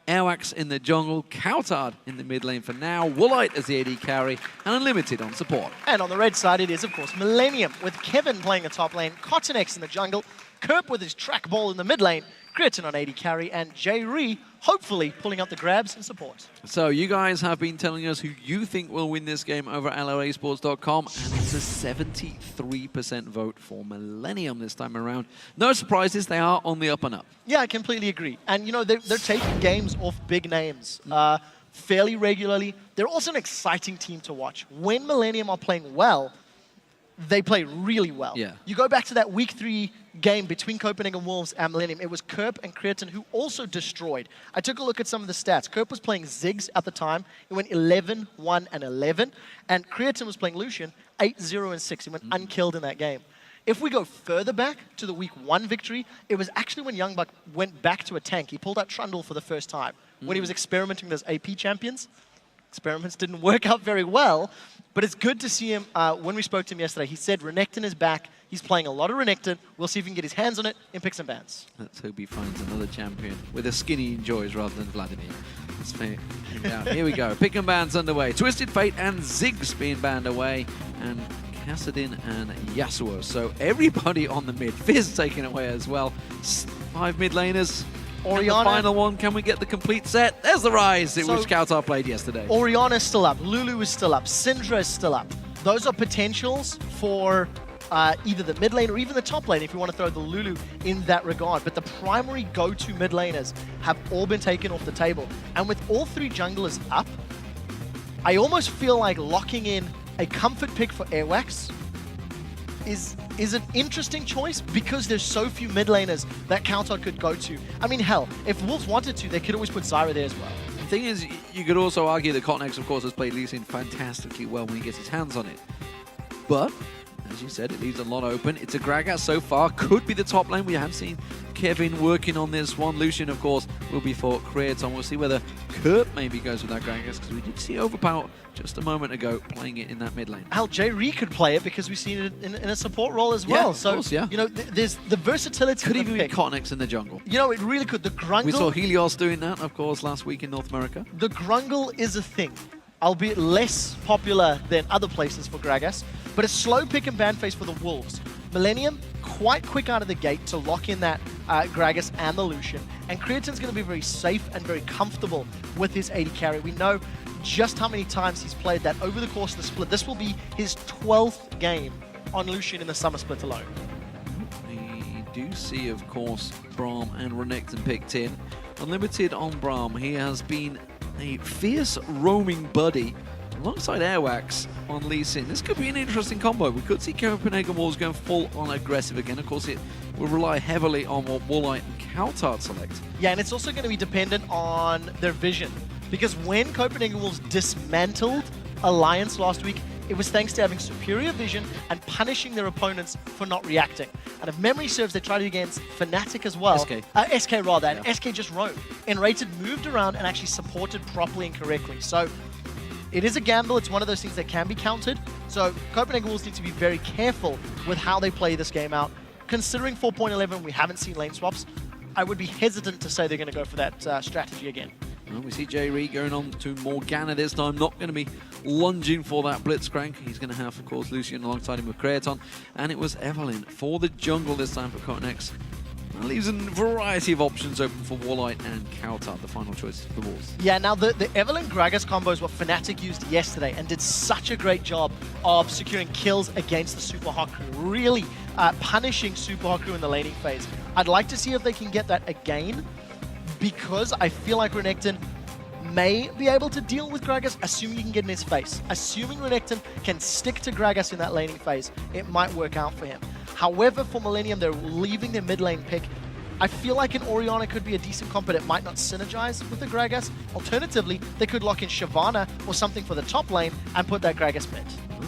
Airwax in the jungle, Coutard in the mid lane for now, Woolite as the AD carry, and Unlimited on support. And on the red side, it is, of course, Millenium, with Kevin playing the top lane, Cottonex in the jungle, Kerp with his trackball in the mid lane, Creatine on AD carry, and J-Ree hopefully pulling up the grabs and support. So you guys have been telling us who you think will win this game over at LOAsports.com, and it's a 73% vote for Millenium this time around. No surprises, they are on the up and up. Yeah, I completely agree. And, you know, they're taking games off big names fairly regularly. They're also an exciting team to watch. When Millenium are playing well, they play really well. Yeah. You go back to that week 3 game between Copenhagen Wolves and Millenium. It was Kerp and Creatine who also destroyed. I took a look at some of the stats. Kerp was playing Ziggs at the time. He went 11, 1, and 11. And Creatine was playing Lucian, 8, 0, and 6. He went unkilled in that game. If we go further back to the week 1 victory, it was actually when Youngbuck went back to a tank. He pulled out Trundle for the first time when he was experimenting with those AP champions. Experiments didn't work out very well, but it's good to see him. When we spoke to him yesterday, he said Renekton is back. He's playing a lot of Renekton. We'll see if he can get his hands on it in picks and bans. Let's hope he finds another champion with a skin he enjoys rather than Vladimir. Let's find out. Here we go. Pick and bans underway. Twisted Fate and Ziggs being banned away, and Kassadin and Yasuo. So everybody on the mid. Fizz taken away as well. 5 mid laners. Orianna, the final one, can we get the complete set? There's the Rise, which Coutard played yesterday. Orianna's still up, Lulu is still up, Syndra is still up. Those are potentials for either the mid lane or even the top lane if you want to throw the Lulu in that regard. But the primary go-to mid laners have all been taken off the table. And with all 3 junglers up, I almost feel like locking in a comfort pick for Airwax is an interesting choice because there's so few mid laners that Coutard could go to. I mean, hell, if Wolves wanted to, they could always put Zyra there as well. The thing is, you could also argue that Cottonex, of course, has played Lee Sin fantastically well when he gets his hands on it. But, as you said, it leaves a lot open. It's a Gragas so far. Could be the top lane. We have seen Kevin working on this one. Lucian, of course, will be for Creatine. We'll see whether Kurt maybe goes with that Gragas, because we did see Overpower just a moment ago playing it in that mid lane. Hell, J-Ree could play it because we've seen it in a support role as well. So, of course, yeah. You know, there's the versatility. Could even be Cottonex in the jungle. You know, it really could. The Grungle. We saw Helios doing that, of course, last week in North America. The Grungle is a thing, albeit less popular than other places for Gragas, but a slow pick and ban phase for the Wolves. Millenium, quite quick out of the gate to lock in that Gragas and the Lucian. And Creatine's going to be very safe and very comfortable with his AD carry. We know just how many times he's played that over the course of the split. This will be his 12th game on Lucian in the summer split alone. We do see, of course, Braum and Renekton picked in. Unlimited on Braum. He has been a fierce roaming buddy alongside Airwax on Lee Sin. This could be an interesting combo. We could see Copenhagen Wolves going full on aggressive again. Of course, it will rely heavily on what Woolite and Coutard select. Yeah, and it's also going to be dependent on their vision. Because when Copenhagen Wolves dismantled Alliance last week, it was thanks to having superior vision and punishing their opponents for not reacting. And if memory serves, they tried it against Fnatic as well. SK rather, and SK just roamed. Enrated moved around and actually supported properly and correctly. So it is a gamble. It's one of those things that can be countered. So Copenhagen Wolves need to be very careful with how they play this game out. Considering 4.11, we haven't seen lane swaps, I would be hesitant to say they're going to go for that strategy again. Well, we see J-Ree going on to Morgana this time, not going to be lunging for that Blitzcrank. He's going to have, of course, Lucian alongside him with Creatine. And it was Evelyn for the jungle this time for Cottonex. That leaves a variety of options open for Woolite and Coutard, the final choice for the Wolves. Yeah, now the Evelyn Gragas combo is what Fnatic used yesterday and did such a great job of securing kills against the Super Hot Crew, really punishing Super Hot Crew in the laning phase. I'd like to see if they can get that again, because I feel like Renekton may be able to deal with Gragas, assuming he can get in his face. Assuming Renekton can stick to Gragas in that laning phase, it might work out for him. However, for Millenium, they're leaving their mid lane pick. I feel like an Orianna could be a decent comp, but it might not synergize with the Gragas. Alternatively, they could lock in Shyvana or something for the top lane and put that Gragas mid.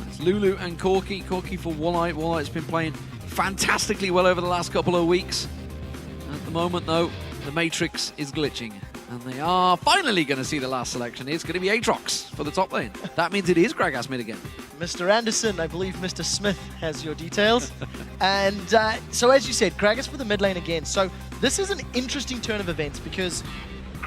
It's Lulu and Corki. Corki for Woolite. Woolite's been playing fantastically well over the last couple of weeks. At the moment, though, the Matrix is glitching, and they are finally going to see the last selection. It's going to be Aatrox for the top lane. That means it is Gragas mid again. Mr. Anderson, I believe Mr. Smith has your details. And so as you said, Gragas for the mid lane again. So this is an interesting turn of events because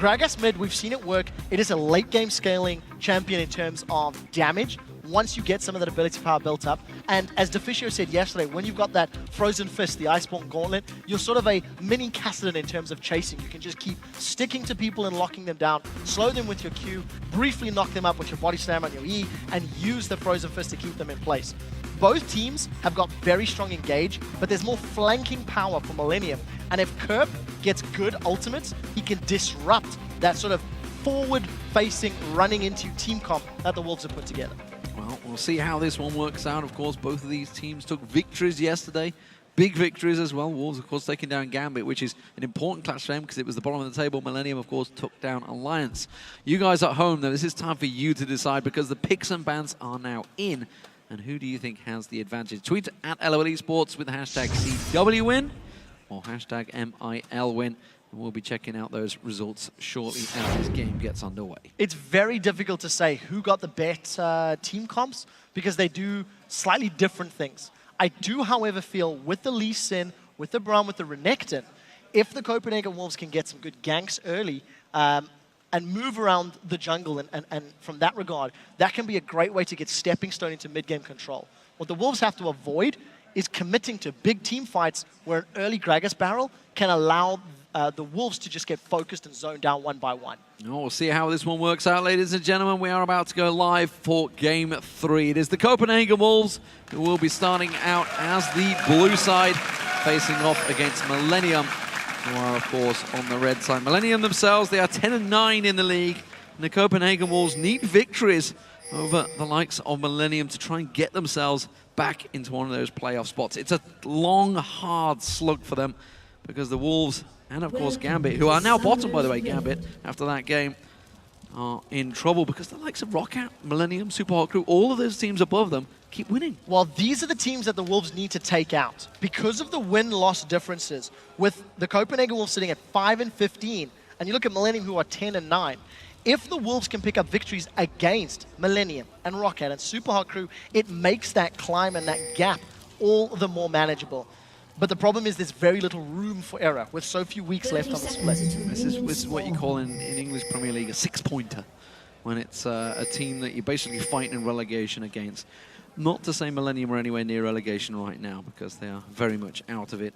Gragas mid, we've seen it work. It is a late game scaling champion in terms of damage. Once you get some of that ability power built up, and as Deficio said yesterday, when you've got that Frozen Fist, the Iceborne Gauntlet, you're sort of a mini Kassadin in terms of chasing. You can just keep sticking to people and locking them down, slow them with your Q, briefly knock them up with your body slam on your E, and use the Frozen Fist to keep them in place. Both teams have got very strong engage, but there's more flanking power for Millenium. And if Kerp gets good ultimates, he can disrupt that sort of forward-facing, running into team comp that the Wolves have put together. Well, we'll see how this one works out. Of course, both of these teams took victories yesterday. Big victories as well. Wolves, of course, taking down Gambit, which is an important clash for them because it was the bottom of the table. Millenium, of course, took down Alliance. You guys at home, though, this is time for you to decide because the picks and bans are now in. And who do you think has the advantage? Tweet at LOL Esports with the hashtag CWWin or hashtag MILWin. And we'll be checking out those results shortly as this game gets underway. It's very difficult to say who got the better team comps because they do slightly different things. I do, however, feel with the Lee Sin, with the Braum, with the Renekton, if the Copenhagen Wolves can get some good ganks early and move around the jungle, and from that regard, that can be a great way to get stepping stone into mid-game control. What the Wolves have to avoid is committing to big team fights where an early Gragas barrel can allow the Wolves to just get focused and zoned down one by one. Oh, we'll see how this one works out, ladies and gentlemen. We are about to go live for Game 3. It is the Copenhagen Wolves who will be starting out as the blue side, facing off against Millenium, who are, of course, on the red side. Millenium themselves, they are 10-9 in the league, and the Copenhagen Wolves need victories over the likes of Millenium to try and get themselves back into one of those playoff spots. It's a long, hard slug for them because the Wolves and, of course, Gambit, who are now bottom, by the way, Gambit, after that game, are in trouble because the likes of Roccat, Millenium, Super Hot Crew, all of those teams above them keep winning. Well, these are the teams that the Wolves need to take out because of the win-loss differences. With the Copenhagen Wolves sitting at 5-15, and you look at Millenium, who are 10-9. If the Wolves can pick up victories against Millenium and Roccat and Super Hot Crew, it makes that climb and that gap all the more manageable. But the problem is there's very little room for error with so few weeks left on the split. This is what you call in English Premier League a six-pointer, when it's a team that you're basically fighting in relegation against. Not to say Millenium are anywhere near relegation right now, because they are very much out of it.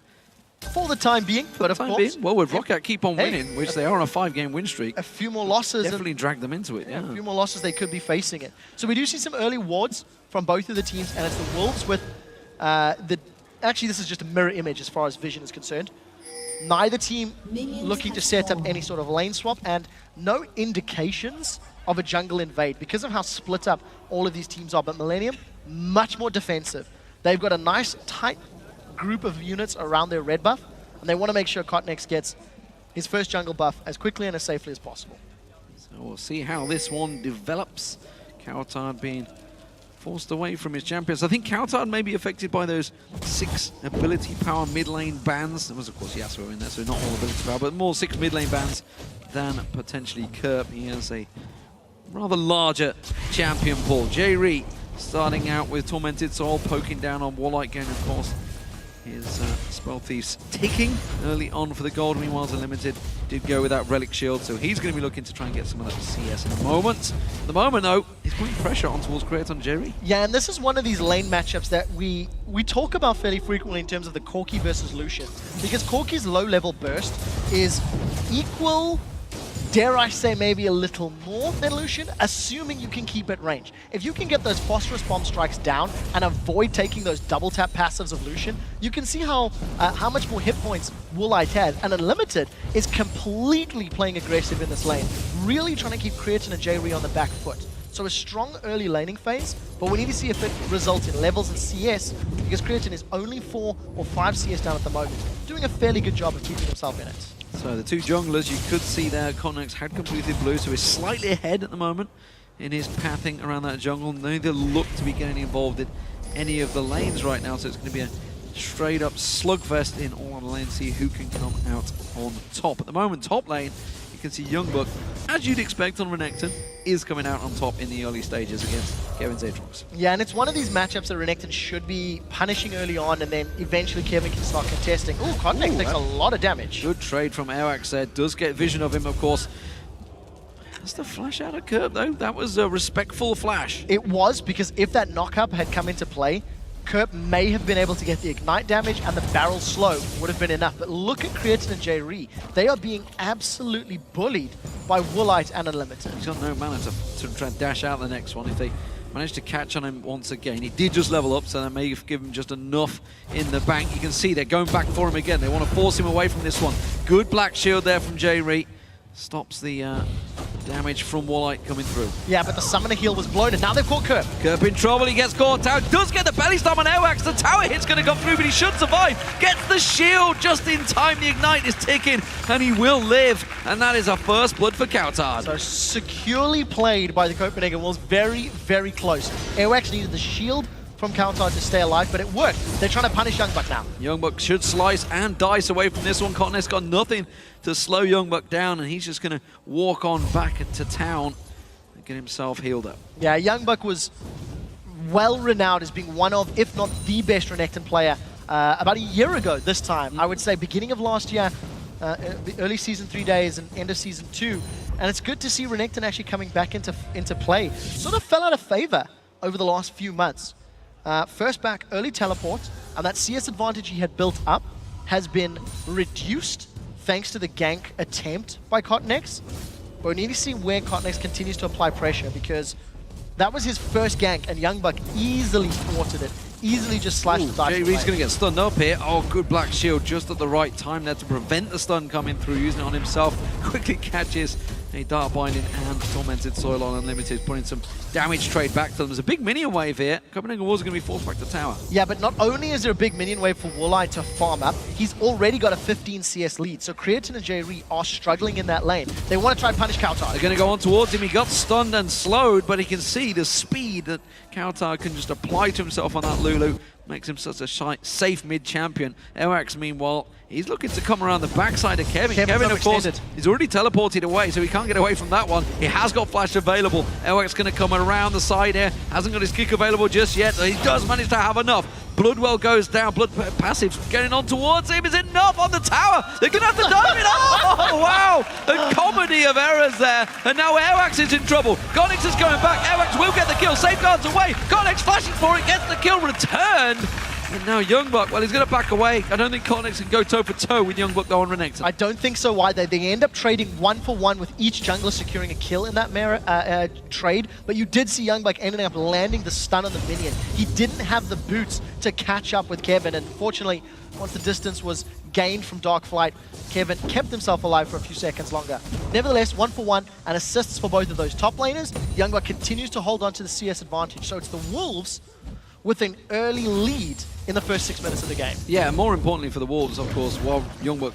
For the time being, but of course... Well, with Roccat keep on winning, which they are on a 5-game win streak. A few more losses. Definitely drag them into it, yeah. A few more losses, they could be facing it. So we do see some early wards from both of the teams, and it's the Wolves with the... Actually, this is just a mirror image as far as vision is concerned. Neither team looking to set up any sort of lane swap, and no indications of a jungle invade because of how split up all of these teams are. But Millenium, much more defensive. They've got a nice, tight group of units around their red buff, and they want to make sure Cotnex gets his first jungle buff as quickly and as safely as possible. So we'll see how this one develops. Cowtard being forced away from his champions. I think Cowtard may be affected by those 6 ability power mid lane bans. There was, of course, Yasuo in there, so not all ability power, but more 6 mid lane bans than potentially Kerp. He has a rather larger champion pool. J-Ree starting out with Tormented Soul, poking down on Warlight Gang, of course. His Spell Thief's ticking early on for the gold. Meanwhile, Unlimited did go with that Relic Shield, so he's going to be looking to try and get some of that CS in a moment. At the moment, though, he's putting pressure on towards Creaton Jerry. Yeah, and this is one of these lane matchups that we talk about fairly frequently in terms of the Corki versus Lucian, because Corki's low-level burst is equal, dare I say maybe a little more than Lucian, assuming you can keep it range. If you can get those Phosphorus Bomb strikes down and avoid taking those double tap passives of Lucian, you can see how much more hit points Woolite has. And Unlimited is completely playing aggressive in this lane, really trying to keep Creaton and J-Ree on the back foot. So a strong early laning phase, but we need to see if it results in levels and CS, because Creaton is only 4 or 5 CS down at the moment, doing a fairly good job of keeping himself in it. So the 2 junglers, you could see there, Cotnex had completed blue, so he's slightly ahead at the moment in his pathing around that jungle. Neither look to be getting involved in any of the lanes right now, so it's going to be a straight up slugfest in all of the lanes, see who can come out on top. At the moment, top lane, you can see Youngbuck, as you'd expect on Renekton, is coming out on top in the early stages against Kevin's Aatrox. Yeah, and it's one of these matchups that Renekton should be punishing early on, and then eventually Kevin can start contesting. Ooh, Cotnex takes a lot of damage. Good trade from Awax there. Does get vision of him, of course. That's the flash out of Kerb, though. That was a respectful flash. It was, because if that knock-up had come into play, Kerb may have been able to get the ignite damage, and the barrel slow would have been enough. But look at Creatin and J-Ree. They are being absolutely bullied by Woolite and Unlimited. He's got no mana to try and dash out the next one. If they manage to catch on him once again, he did just level up, so that may give him just enough in the bank. You can see they're going back for him again. They want to force him away from this one. Good black shield there from J-Ree. Stops the damage from Woolite coming through. Yeah, but the summoner heal was blown, and now they've caught Kerb. Kerb in trouble, he gets caught out, does get the belly slam on Airwax, the tower hit's going to come through, but he should survive. Gets the shield just in time, the ignite is ticking, and he will live, and that is a first blood for Coutard. So securely played by the Copenhagen Wolves, very, very close. Airwax needed the shield from Coutard to stay alive, but it worked. They're trying to punish Youngbuck now. Youngbuck should slice and dice away from this one. Cotton's got nothing to slow Youngbuck down, and he's just going to walk on back to town and get himself healed up. Yeah, Youngbuck was well renowned as being one of, if not the best Renekton player about a year ago this time. I would say beginning of last year, the early season 3 days and end of season 2. And it's good to see Renekton actually coming back into play. Sort of fell out of favor over the last few months. First back, early teleport, and that CS advantage he had built up has been reduced thanks to the gank attempt by Cottonex. But we need to see where Cottonex continues to apply pressure, because that was his first gank, and Youngbuck easily thwarted it. Easily just slashed the dice. J-Ree's going to get stunned up here. Oh, good black shield just at the right time there to prevent the stun coming through, using it on himself. Quickly catches a Dark Binding and Tormented Soil on Unlimited, putting some damage trade back to them. There's a big minion wave here. Copenhagen Wolves are going to be forced back to tower. Yeah, but not only is there a big minion wave for Woolite to farm up, he's already got a 15 CS lead. So Creatin and J-Ree are struggling in that lane. They want to try and punish Coutard. They're going to go on towards him. He got stunned and slowed, but he can see the speed that Coutard can just apply to himself on that Lulu. Makes him such a safe mid-champion. Airwax, meanwhile, he's looking to come around the backside of Kevin. Kevin, of course, he's already teleported away, so he can't get away from that one. He has got flash available. Airwax going to come around the side here. Hasn't got his kick available just yet. He does manage to have enough. Bloodwell goes down. Blood passive getting on towards him. Is enough on the tower? They're going to have to dive it. Oh, wow. A comedy of errors there. And now Airwax is in trouble. Gonix is going back. Airwax will get the kill. Safeguards away. Gonix flashing for it. Gets the kill returned. And now Youngbuck, well, he's going to back away. I don't think Cottonex can go toe-for-toe with Youngbuck though on Renekton. I don't think so either. They end up trading 1-for-1 with each jungler securing a kill in that trade, but you did see Youngbuck ending up landing the stun on the minion. He didn't have the boots to catch up with Kevin, and fortunately, once the distance was gained from Dark Flight, Kevin kept himself alive for a few seconds longer. Nevertheless, 1-for-1 and assists for both of those top laners. Youngbuck continues to hold on to the CS advantage, so it's the Wolves with an early lead in the first 6 minutes of the game. Yeah, more importantly for the Wolves, of course, while Youngbuck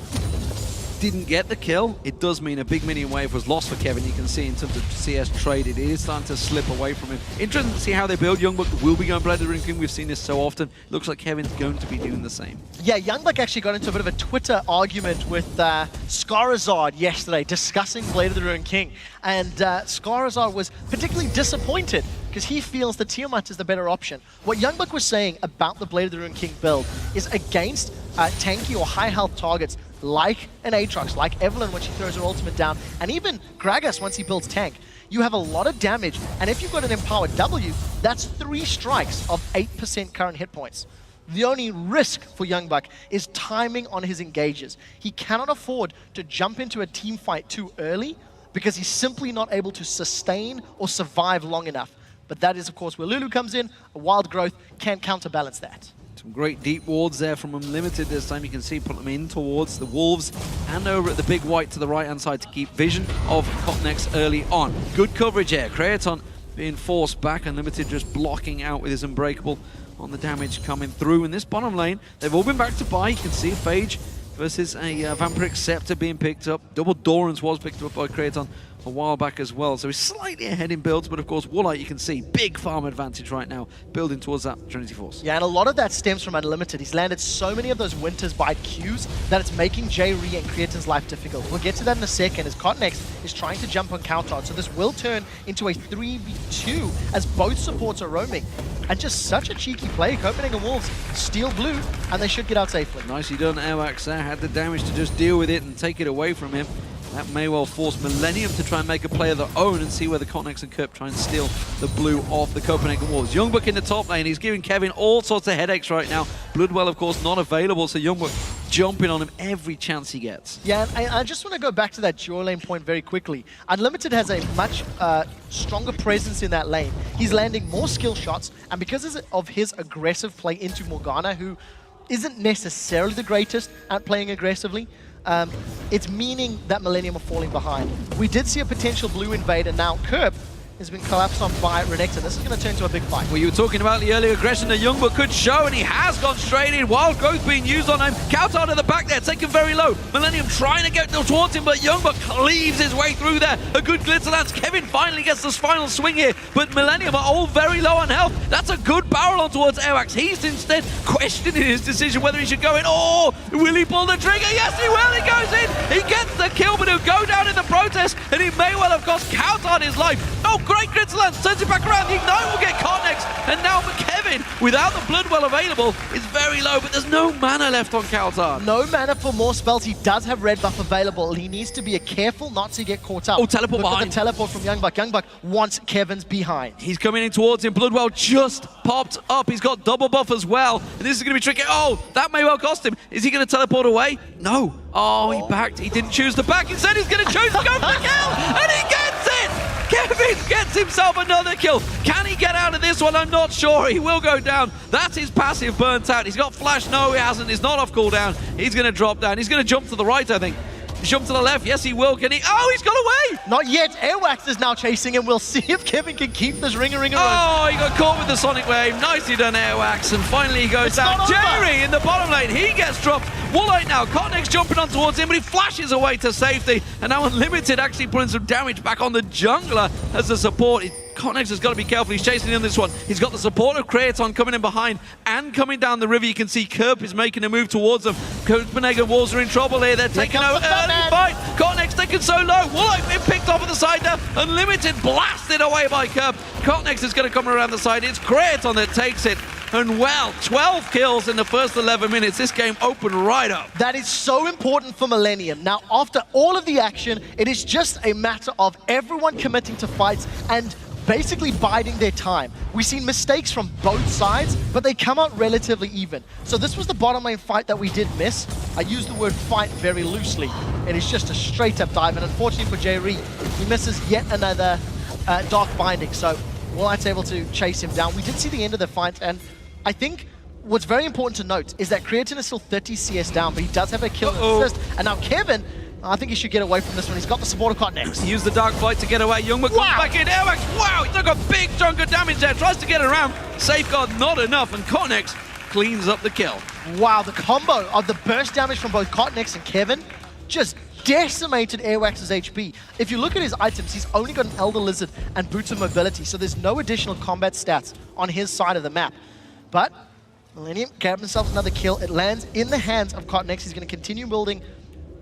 didn't get the kill, it does mean a big minion wave was lost for Kevin. You can see in terms of CS trade, it is starting to slip away from him. Interesting to see how they build. Youngbuck will be going Blade of the Ring King. We've seen this so often. Looks like Kevin's going to be doing the same. Yeah, Youngbuck actually got into a bit of a Twitter argument with Skarazard yesterday, discussing Blade of the Ruined King. And Skarazard was particularly disappointed because he feels that Tiamat is the better option. What Youngbuck was saying about the Blade of the Ruined King build is against tanky or high health targets like an Aatrox, like Evelynn when she throws her ultimate down, and even Gragas once he builds tank. You have a lot of damage, and if you've got an empowered W, that's 3 strikes of 8% current hit points. The only risk for Youngbuck is timing on his engages. He cannot afford to jump into a team fight too early because he's simply not able to sustain or survive long enough. But that is, of course, where Lulu comes in. A wild growth can counterbalance that. Some great deep wards there from Unlimited this time. You can see put them in towards the Wolves and over at the big white to the right-hand side to keep vision of Cottonex early on. Good coverage here. Creaton being forced back. Unlimited just blocking out with his Unbreakable on the damage coming through. In this bottom lane, they've all been back to buy. You can see Phage versus a Vampiric Scepter being picked up. Double Dorans was picked up by Creaton a while back as well, so he's slightly ahead in builds, but of course Woolite, you can see big farm advantage right now, building towards that Trinity Force. Yeah, and a lot of that stems from Unlimited. He's landed so many of those Winter's Bite Qs that it's making J-Ree and Creatin's life difficult. We'll get to that in a second as Cottonex is trying to jump on Coutard, so this will turn into a 3v2 as both supports are roaming. And just such a cheeky play. Copenhagen Wolves steal blue, and they should get out safely. Nicely done, Airwax there. Had the damage to just deal with it and take it away from him. That may well force Millenium to try and make a play of their own and see whether Cotnex and Kerp try and steal the blue off the Copenhagen Wolves. Youngbuck in the top lane. He's giving Kevin all sorts of headaches right now. Bloodwell, of course, not available, so Youngbuck jumping on him every chance he gets. Yeah, and I just want to go back to that dual lane point very quickly. Unlimited has a much stronger presence in that lane. He's landing more skill shots, and because of his aggressive play into Morgana, who isn't necessarily the greatest at playing aggressively, it's meaning that Millenium are falling behind. We did see a potential blue invade, and now Kerp has been collapsed on by Renekton. This is going to turn into a big fight. Well, you were talking about the early aggression that Youngbuck could show, and he has gone straight in. Wild Growth being used on him. Coutard at the back there, taken very low. Millennium trying to get towards him, but Youngbuck cleaves his way through there. A good glitter lance. Kevin finally gets this final swing here, but Millennium are all very low on health. That's a good barrel on towards Airwax. He's instead questioning his decision whether he should go in. Oh, will he pull the trigger? Yes, he will. He goes in. He gets the kill, but he'll go down in the protest, and he may well have cost Coutard his life. Oh, great glitter lance. Turns it back around. The Ignite will get Cotnex, and now for Kevin, without the Bloodwell available, is very low, but there's no mana left on Coutard. No mana for more spells. He does have red buff available. He needs to be careful not to get caught up. Oh, teleport behind. The teleport from Youngbuck. Youngbuck wants Kevin's behind. He's coming in towards him. Bloodwell just popped up. He's got double buff as well, and this is going to be tricky. Oh, that may well cost him. Is he going to teleport away? No. Oh, he backed. He didn't choose to back. Instead, he's going to choose to go for the kill, and he gets it! Kevin gets himself another kill. Can he get out of this one? I'm not sure. He will go down. That's his passive burnt out. He's got flash. No, he hasn't. He's not off cooldown. He's going to drop down. He's going to jump to the right, I think. Jump to the left. Yes, he will. Can he? Oh, he's got away. Not yet. Airwax is now chasing him. We'll see if Kevin can keep this ring-a-ring-a-run. Oh, he got caught with the Sonic Wave. Nicely done, Airwax. And finally he goes down. Jerry in the bottom lane. He gets dropped. Woolite now. Cotnex jumping on towards him, but he flashes away to safety. And now Unlimited actually putting some damage back on the jungler as a support. Cotnex has got to be careful. He's chasing in this one. He's got the support of Kraton coming in behind and coming down the river. You can see Kerp is making a move towards them. Copenhagen Wolves are in trouble here. They're taking over early fight. Cotnex taken so low. Woolite being picked off at the side there. Unlimited blasted away by Kerp. Cotnex is going to come around the side. It's Kraton that takes it. And well, 12 kills in the first 11 minutes. This game opened right up. That is so important for Millenium. Now, after all of the action, it is just a matter of everyone committing to fights and basically biding their time. We've seen mistakes from both sides, but they come out relatively even. So this was the bottom lane fight that we did miss. I use the word fight very loosely. It is just a straight up dive, and unfortunately for Jerry, he misses yet another Dark Binding. So Woolite's able to chase him down. We did see the end of the fight, and I think what's very important to note is that Creatine is still 30 CS down, but he does have a kill and assist. And now Kevin, I think he should get away from this one. He's got the support of Cotnex. Use the Dark Fight to get away. Youngbuck comes back in. Airwax, wow, he took a big chunk of damage there. Tries to get around. Safeguard not enough, and Cotnex cleans up the kill. Wow, the combo of the burst damage from both Cotnex and Kevin just decimated Airwax's HP. If you look at his items, he's only got an Elder Lizard and Boots of Mobility, so there's no additional combat stats on his side of the map. But Millenium grabbed himself another kill. It lands in the hands of Cotnex. He's going to continue building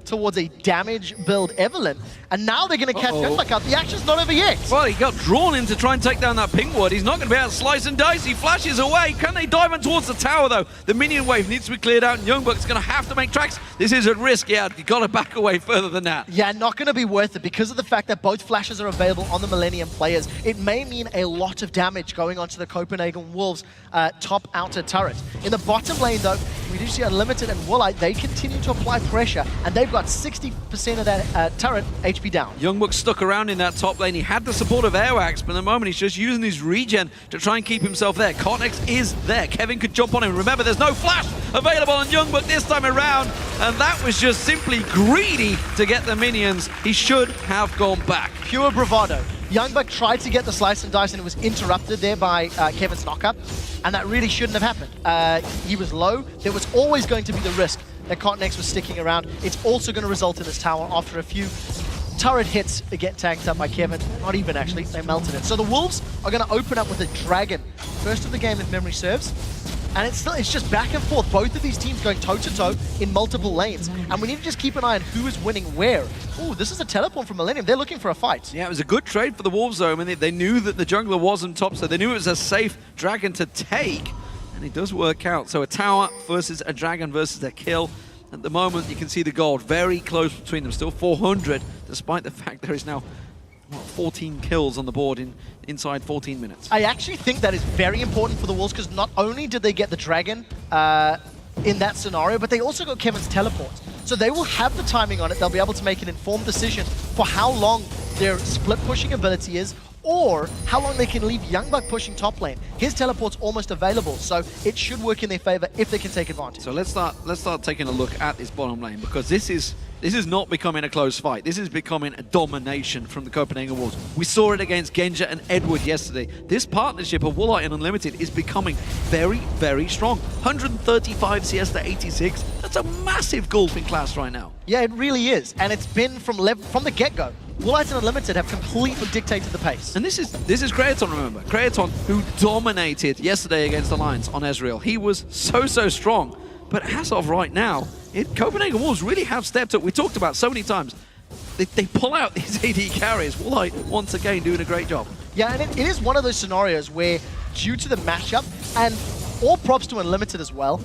towards a damage build Evelyn, and now they're going to catch Youngbuck out. The action's not over yet. Well, he got drawn in to try and take down that pink ward. He's not going to be able to slice and dice. He flashes away. Can they dive in towards the tower, though? The minion wave needs to be cleared out, and Youngbuck's going to have to make tracks. This is at risk. Yeah, you got to back away further than that. Yeah, not going to be worth it because of the fact that both flashes are available on the Millenium players. It may mean a lot of damage going onto the Copenhagen Wolves' top outer turret. In the bottom lane, though, we do see Unlimited and Woolite. They continue to apply pressure, and they've got 60% of that turret HP down. Youngbuck stuck around in that top lane. He had the support of Airwax, but at the moment he's just using his regen to try and keep himself there. Cotnex is there. Kevin could jump on him. Remember, there's no flash available on Youngbuck this time around, and that was just simply greedy to get the minions. He should have gone back. Pure bravado. Youngbuck tried to get the slice and dice, and it was interrupted there by Kevin's knockup, and that really shouldn't have happened. He was low. There was always going to be the risk that Cotnex was sticking around. It's also going to result in this tower after a few turret hits get tanked up by Kevin. Not even, actually. They melted it. So the Wolves are going to open up with a Dragon. First of the game, if memory serves. And it's just back and forth. Both of these teams going toe-to-toe in multiple lanes. And we need to just keep an eye on who is winning where. Ooh, this is a teleport from Millenium. They're looking for a fight. Yeah, it was a good trade for the Wolves, though. I mean, they knew that the jungler wasn't top, so they knew it was a safe Dragon to take. And it does work out. So a tower versus a Dragon versus a kill. At the moment, you can see the gold very close between them. Still 400 despite the fact there is now 14 kills on the board inside 14 minutes. I actually think that is very important for the Wolves because not only did they get the Dragon in that scenario, but they also got Kevin's teleport. So they will have the timing on it. They'll be able to make an informed decision for how long their split pushing ability is, or how long they can leave Youngbuck pushing top lane. His teleport's almost available, so it should work in their favor if they can take advantage. So let's start taking a look at this bottom lane, because this is not becoming a close fight. This is becoming a domination from the Copenhagen Wolves. We saw it against Genja and Edward yesterday. This partnership of Woolite and Unlimited is becoming very, very strong. 135 CS to 86. That's a massive golfing class right now. Yeah, it really is, and it's been from the get-go. Woolite and Unlimited have completely dictated the pace. And this is Creaton, remember. Creaton, who dominated yesterday against Alliance on Ezreal. He was so strong. But as of right now, Copenhagen Wolves really have stepped up. We talked about so many times. They pull out these AD carries. Woolite, once again, doing a great job. Yeah, and it is one of those scenarios where, due to the matchup, and all props to Unlimited as well,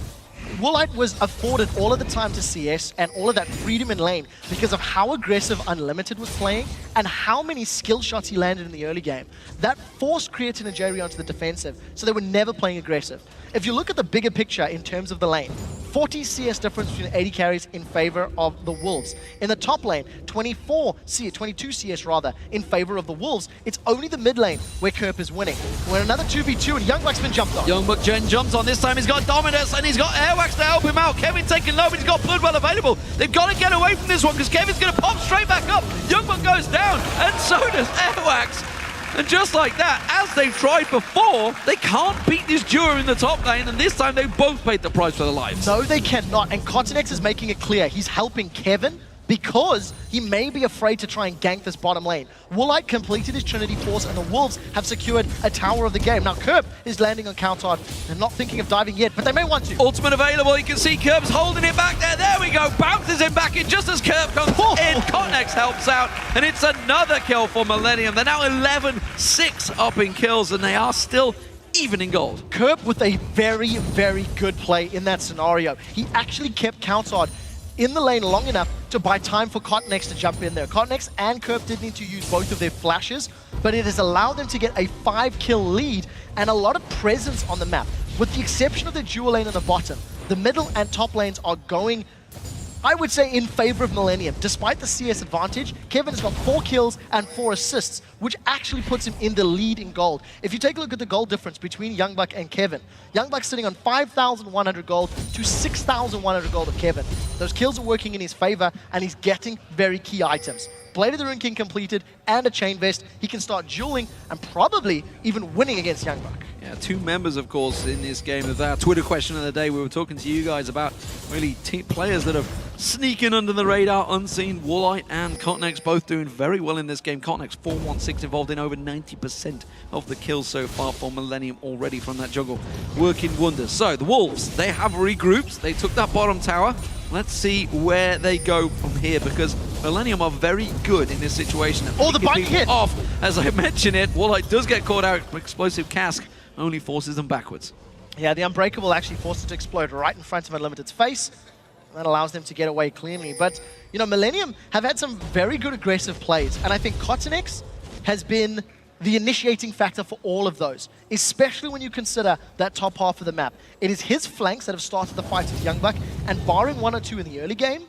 Woolite was afforded all of the time to CS and all of that freedom in lane because of how aggressive Unlimited was playing and how many skill shots he landed in the early game. That forced Creatine and Jerry onto the defensive, so they were never playing aggressive. If you look at the bigger picture in terms of the lane, 40 CS difference between 80 carries in favor of the Wolves. In the top lane, 22 CS rather, in favor of the Wolves. It's only the mid lane where Kerp is winning. We're in another 2v2 and Youngbuck's been jumped on. Youngbuck Gen jumps on. This time he's got Dominus and he's got Airwax to help him out. Kevin taking low, but he's got Bloodwell available. They've got to get away from this one because Kevin's going to pop straight back up. Youngbuck goes down and so does Airwax. And just like that, as they've tried before, they can't beat this duo in the top lane, and this time they both paid the price for their lives. No, they cannot, and Cotinex is making it clear he's helping Kevin because he may be afraid to try and gank this bottom lane. Woolite completed his Trinity Force, and the Wolves have secured a tower of the game. Now, Kerp is landing on counter and not thinking of diving yet, but they may want to. Ultimate available. You can see Kerp's holding it back there. There we go. Bounces him back in just as Kerp comes in. Cotinex helps out, and it's another kill for Millenium. They're now 11-6 up in kills, and they are still even in gold. Kerp with a very, very good play in that scenario. He actually kept Countard in the lane long enough to buy time for Cotinex to jump in there. Cotinex and Kerp did need to use both of their flashes, but it has allowed them to get a 5-kill lead and a lot of presence on the map. With the exception of the dual lane on the bottom, the middle and top lanes are going, I would say, in favor of Millenium. Despite the CS advantage, Kevin has got 4 kills and 4 assists, which actually puts him in the lead in gold. If you take a look at the gold difference between Youngbuck and Kevin, Youngbuck's sitting on 5,100 gold to 6,100 gold of Kevin. Those kills are working in his favor, and he's getting very key items. Blade of the Rune King completed, and a Chain Vest. He can start dueling and probably even winning against Youngbuck. Yeah, 2 members, of course, in this game of our Twitter question of the day. We were talking to you guys about really players that have sneaking under the radar, unseen. Woolite and Cotinex both doing very well in this game. Cotinex 4-1-6 involved in over 90% of the kills so far for Millenium already from that jungle. Working wonders. So the Wolves, they have regrouped. They took that bottom tower. Let's see where they go from here, because Millenium are very good in this situation. Oh, the bike hit! Off, as I mentioned it, Woolite does get caught out. Explosive Cask only forces them backwards. Yeah, the Unbreakable actually forced it to explode right in front of Unlimited's face. That allows them to get away cleanly. But, you know, Millenium have had some very good aggressive plays, and I think Cotinex has been the initiating factor for all of those, especially when you consider that top half of the map. It is his flanks that have started the fight with Youngbuck, and barring 1 or 2 in the early game,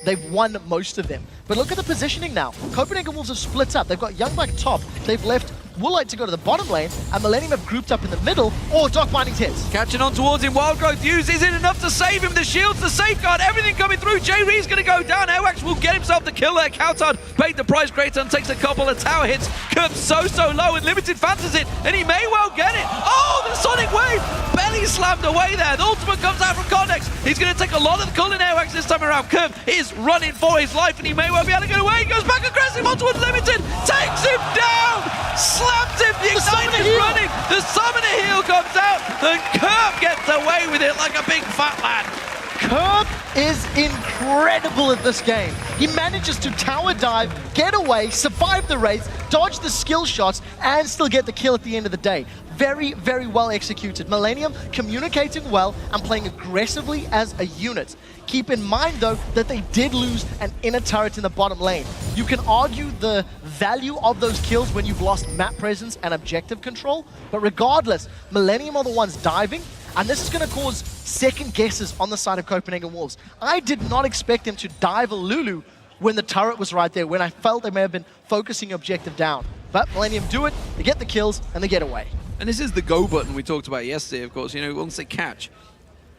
they've won most of them. But look at the positioning now. Copenhagen Wolves have split up. They've got Youngbuck top. They've left Woolite to go to the bottom lane, and Millenium have grouped up in the middle. Oh, Dark Binding's hits. Catching on towards him, Wild Growth use isn't enough to save him. The shields, the safeguard, everything coming through. J-Ree's going to go down. Airwax will get himself the kill there. Coutard paid the price. Grayton takes a couple of tower hits. Kerp so low, and Limited fancies it, and he may well get it. Oh, the Sonic Wave! Belly slammed away there. The ultimate comes out from Cotinex. He's going to take a lot of the kill in Airwax this time around. Kerp is running for his life, and he may well be able to get away. He goes back aggressive onto Unlimited. Takes him down! Slams him! The Ignite is running! The Summoner Heal comes out, and Kerp gets away with it like a big fat lad. Curb is incredible at this game. He manages to tower dive, get away, survive the raids, dodge the skill shots, and still get the kill at the end of the day. Very, very well executed. Millenium communicating well and playing aggressively as a unit. Keep in mind, though, that they did lose an inner turret in the bottom lane. You can argue the value of those kills when you've lost map presence and objective control, but regardless, Millenium are the ones diving, and this is going to cause second guesses on the side of Copenhagen Wolves. I did not expect them to dive a Lulu when the turret was right there, when I felt they may have been focusing objective down. But Millenium do it, they get the kills, and they get away. And this is the go button we talked about yesterday, of course. You know, once they catch.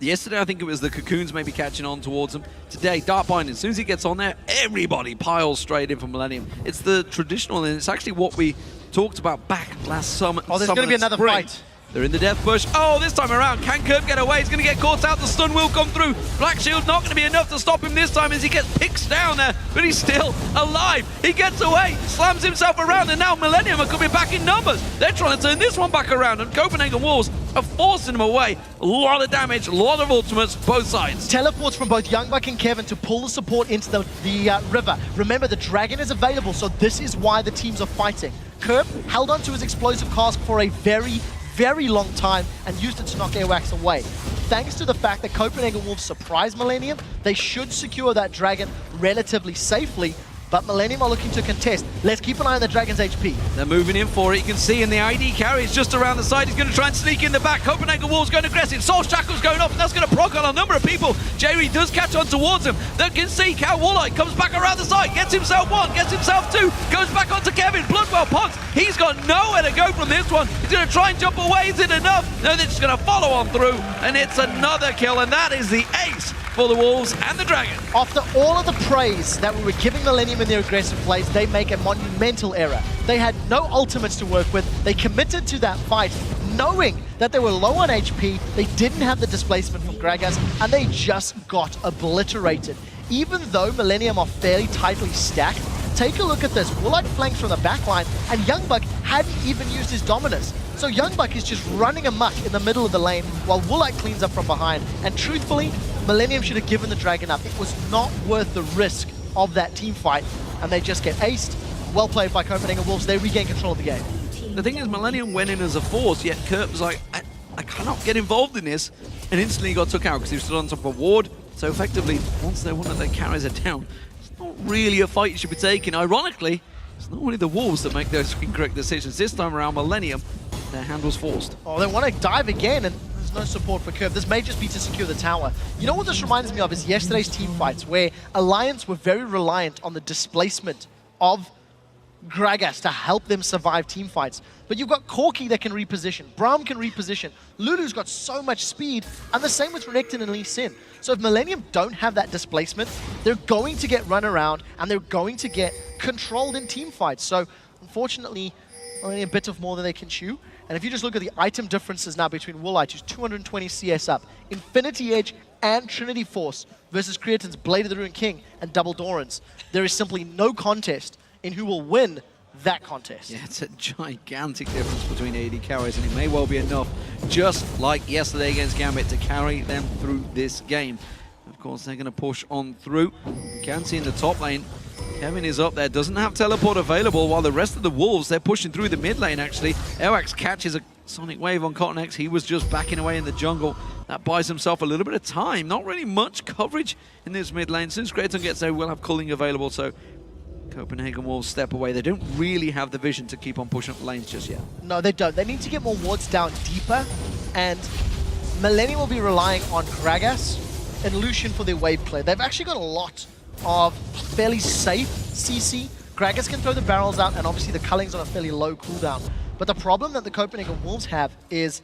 Yesterday, I think it was the Cocoons maybe catching on towards them. Today, Darkbind, as soon as he gets on there, everybody piles straight in for Millenium. It's the traditional, and it's actually what we talked about back last summer. Oh, there's going to be another fight. They're in the death bush. Oh, this time around, can Curb get away? He's going to get caught out. The stun will come through. Black Shield not going to be enough to stop him this time as he gets picked down there, but he's still alive. He gets away, slams himself around, and now Millenium are coming back in numbers. They're trying to turn this one back around, and Copenhagen Wolves are forcing him away. A lot of damage, a lot of ultimates, both sides. Teleports from both Youngbuck and Kevin to pull the support into the river. Remember, the Dragon is available, so this is why the teams are fighting. Curb held onto his explosive cask for a very long time and used it to knock Airwax away. Thanks to the fact that Copenhagen Wolves surprised Millenium, they should secure that Dragon relatively safely, but Millenium are looking to contest. Let's keep an eye on the Dragon's HP. They're moving in for it. You can see in the ID carry, it's just around the side. He's going to try and sneak in the back. Copenhagen Wolves going aggressive. Soul Shackle's going off, and that's going to proc on a number of people. Jerry does catch on towards him. They can see Cal Warlight comes back around the side, gets himself one, gets himself two, goes back onto Kevin. Bloodwell Pogs, he's got nowhere to go from this one. He's going to try and jump away. Is it enough? No, they're just going to follow on through, and it's another kill, and that is the ace for the Wolves and the Dragon. After all of the praise that we were giving Millenium in their aggressive plays, they make a monumental error. They had no ultimates to work with. They committed to that fight knowing that they were low on HP, they didn't have the displacement from Gragas, and they just got obliterated. Even though Millenium are fairly tightly stacked, take a look at this. Woolite flanks from the backline, and Youngbuck hadn't even used his dominance. So Youngbuck is just running amok in the middle of the lane while Woolite cleans up from behind. And truthfully, Millenium should have given the Dragon up. It was not worth the risk of that team fight, and they just get aced. Well played by Copenhagen Wolves. They regain control of the game. The thing is, Millenium went in as a force, yet Curb was like, I cannot get involved in this, and instantly got took out because he stood on top of a ward. So effectively, once one of their carries are down, it's not really a fight you should be taking. Ironically, it's not only the Wolves that make those incorrect decisions. This time around, Millenium, their hand was forced. Oh, they want to dive again, and there's no support for Curb. This may just be to secure the tower. You know what this reminds me of is yesterday's team fights, where Alliance were very reliant on the displacement of Gragas to help them survive team fights. But you've got Corki that can reposition, Braum can reposition, Lulu's got so much speed, and the same with Renekton and Lee Sin. So if Millenium don't have that displacement, they're going to get run around, and they're going to get controlled in team fights. So unfortunately, only a bit of more than they can chew. And if you just look at the item differences now between Woolite, who's 220 CS up, Infinity Edge and Trinity Force versus Creatin's Blade of the Ruined King and Double Doran's, there is simply no contest in who will win that contest. Yeah, it's a gigantic difference between AD carries, and it may well be enough, just like yesterday against Gambit, to carry them through this game. Of course, they're going to push on through. You can see in the top lane, Kevin is up there, doesn't have teleport available, while the rest of the Wolves, they're pushing through the mid lane, actually. Airwax catches a Sonic Wave on Cotton X. He was just backing away in the jungle. That buys himself a little bit of time. Not really much coverage in this mid lane. Since Creatin gets there, we'll have culling available, so Copenhagen Wolves step away. They don't really have the vision to keep on pushing up lanes just yet. No, they don't. They need to get more wards down deeper, and Millenium will be relying on Gragas and Lucian for their wave play. They've actually got a lot of fairly safe CC. Gragas can throw the barrels out, and obviously the culling's on a fairly low cooldown. But the problem that the Copenhagen Wolves have is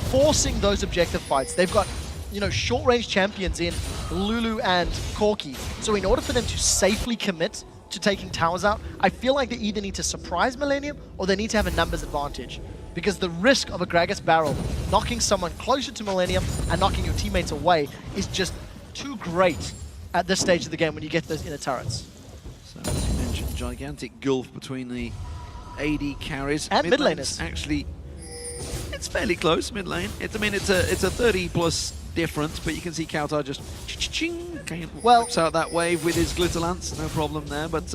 forcing those objective fights. They've got, you know, short-range champions in Lulu and Corki. So in order for them to safely commit to taking towers out, I feel like they either need to surprise Millenium or they need to have a numbers advantage. Because the risk of a Gragas barrel knocking someone closer to Millenium and knocking your teammates away is just too great at this stage of the game when you get those inner turrets. So as you mentioned, gigantic gulf between the AD carries and mid laners. Actually, it's fairly close mid lane. It's a 30+ different, but you can see Kautar just Well, wipes out that wave with his Glitter Lance, no problem there. But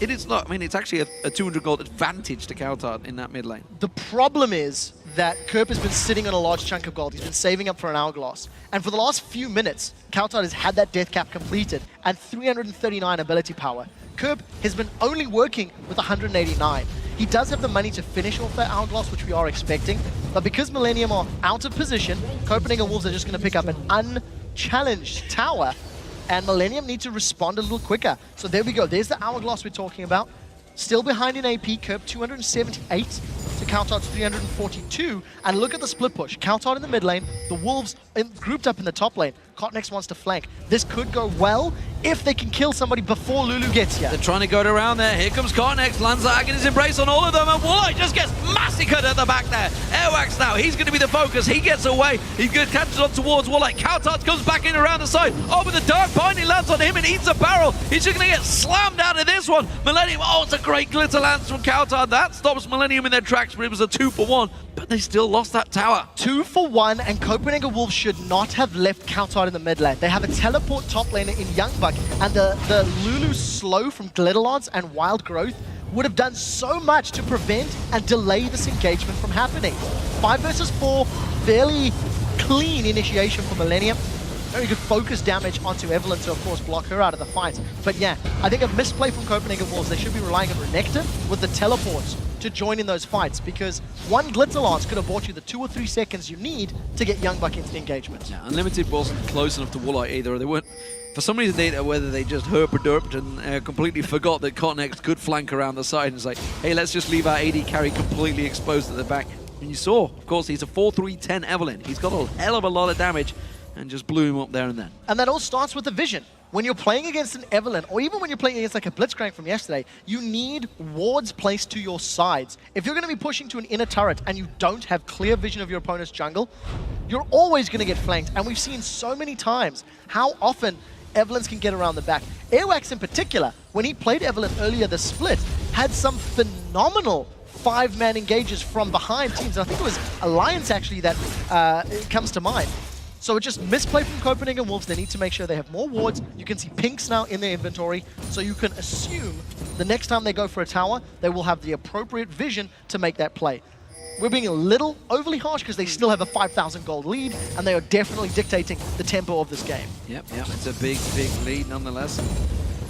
it is not, I mean, it's actually a 200 gold advantage to Kautar in that mid lane. the problem is that Kerp has been sitting on a large chunk of gold. He's been saving up for an hourglass. And for the last few minutes, Kautar has had that death cap completed and 339 ability power. Kerp has been only working with 189. He does have the money to finish off that hourglass, which we are expecting. But because Millenium are out of position, Copenhagen Wolves are just going to pick up an unchallenged tower. And Millenium need to respond a little quicker. So there we go. There's the hourglass we're talking about. Still behind in AP, Kerp 278 to Kautar's 342. And look at the split push. Kautar in the mid lane, the Wolves grouped up in the top lane. Cotnex wants to flank. This could go well if they can kill somebody before Lulu gets here. They're trying to go around there. Here comes Cotnex, lands the Agony's Embrace on all of them, and Woolite just gets massacred at the back there. Airwax now, he's going to be the focus. He gets away. He catches on towards Woolite. Kautar comes back in around the side. Oh, but the Dark Binding lands on him and eats a barrel. He's just going to get slammed out of this one. Millenium, oh, it's a great Glitter Lance from Kautar. That stops Millenium in their tracks, but it was a 2-for-1. But they still lost that tower. 2-for-1, and Copenhagen Wolves should not have left Kautar in the mid lane. They have a teleport top laner in Youngbuck, and the Lulu slow from Glitterlance and Wild Growth would have done so much to prevent and delay this engagement from happening. 5 versus 4, fairly clean initiation for Millenium. Very good focus damage onto Evelyn to, of course, block her out of the fight. But yeah, I think a misplay from Copenhagen Wolves. They should be relying on Renekton with the teleports to join in those fights, because one Glitter Lance could have bought you the 2 or 3 seconds you need to get Youngbuck into the engagement. Yeah, Unlimited wasn't close enough to Woolite either. They weren't, for some reason, whether they just herp-a-derped and completely forgot that Cotnex could flank around the side and it's like, hey, let's just leave our AD carry completely exposed at the back. And you saw, of course, he's a 4-3-10 Evelyn. He's got a hell of a lot of damage and just blew him up there and then. And that all starts with the vision. When you're playing against an Evelyn, or even when you're playing against like a Blitzcrank from yesterday, you need wards placed to your sides. If you're going to be pushing to an inner turret and you don't have clear vision of your opponent's jungle, you're always going to get flanked. And we've seen so many times how often Evelyns can get around the back. Airwax in particular, when he played Evelyn earlier this split, had some phenomenal 5-man engages from behind teams. And I think it was Alliance actually that comes to mind. So it's just misplay from Copenhagen Wolves. They need to make sure they have more wards. You can see pinks now in their inventory, so you can assume the next time they go for a tower, they will have the appropriate vision to make that play. We're being a little overly harsh because they still have a 5,000 gold lead, and they are definitely dictating the tempo of this game. Yep, it's a big, big lead nonetheless.